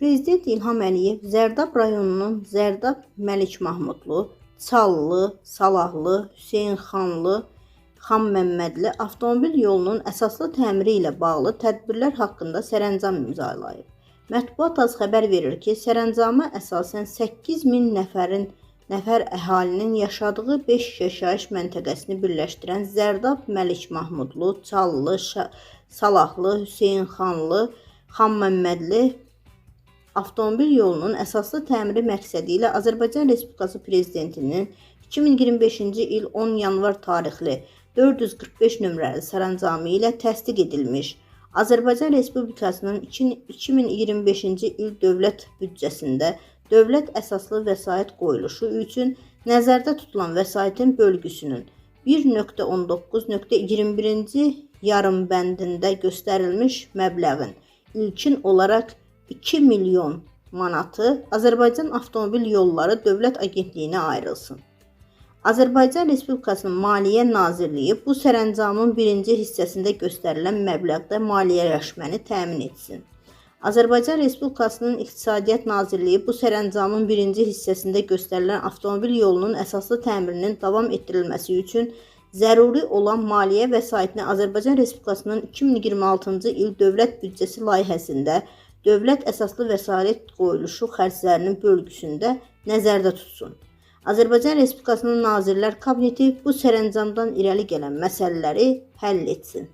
Prezident İlham Əliyev Zərdab rayonunun Zərdab Məlik Mahmudlu, Çallı, Salahlı, Hüseynxanlı, Xanməmmədli avtomobil yolunun əsaslı təmiri ilə bağlı tədbirlər haqqında sərəncam imzalayıb. Mətbuat az xəbər verir ki, sərəncama əsasən 8000 nəfər əhalinin yaşadığı 5 yaşayış məntəqəsini birləşdirən Zərdab Məlik Mahmudlu, Çallı, Salahlı, Hüseynxanlı, Xanməmmədli avtomobil yolunun əsaslı təmiri məqsədi ilə Azərbaycan Respublikası Prezidentinin 2025-ci il 10 yanvar tarixli 445 nömrəli sərəncamı ilə təsdiq edilmiş Azərbaycan Respublikasının 2025-ci il dövlət büdcəsində dövlət əsaslı vəsait qoyuluşu üçün nəzərdə tutulan vəsaitin bölgüsünün 1.19.21-ci yarımbəndində göstərilmiş məbləğin ilkin olaraq 2 milyon manatı Azərbaycan Avtomobil Yolları Dövlət Agentliyinə ayrılsın. Azərbaycan Respublikasının Maliyyə Nazirliyi bu sərəncamın birinci hissəsində göstərilən məbləğdə maliyyələşməni təmin etsin. Azərbaycan Respublikasının İqtisadiyyat Nazirliyi bu sərəncamın birinci hissəsində göstərilən avtomobil yolunun əsaslı təmirinin davam etdirilməsi üçün zəruri olan maliyyə vəsaitini Azərbaycan Respublikasının 2026-cı il dövlət büdcəsi layihəsində dövlət əsaslı vəsait qoyuluşu xərclərinin bölgüsündə nəzərdə tutsun. Azərbaycan Respublikasının Nazirlər Kabineti bu sərəncamdan irəli gələn məsələləri həll etsin.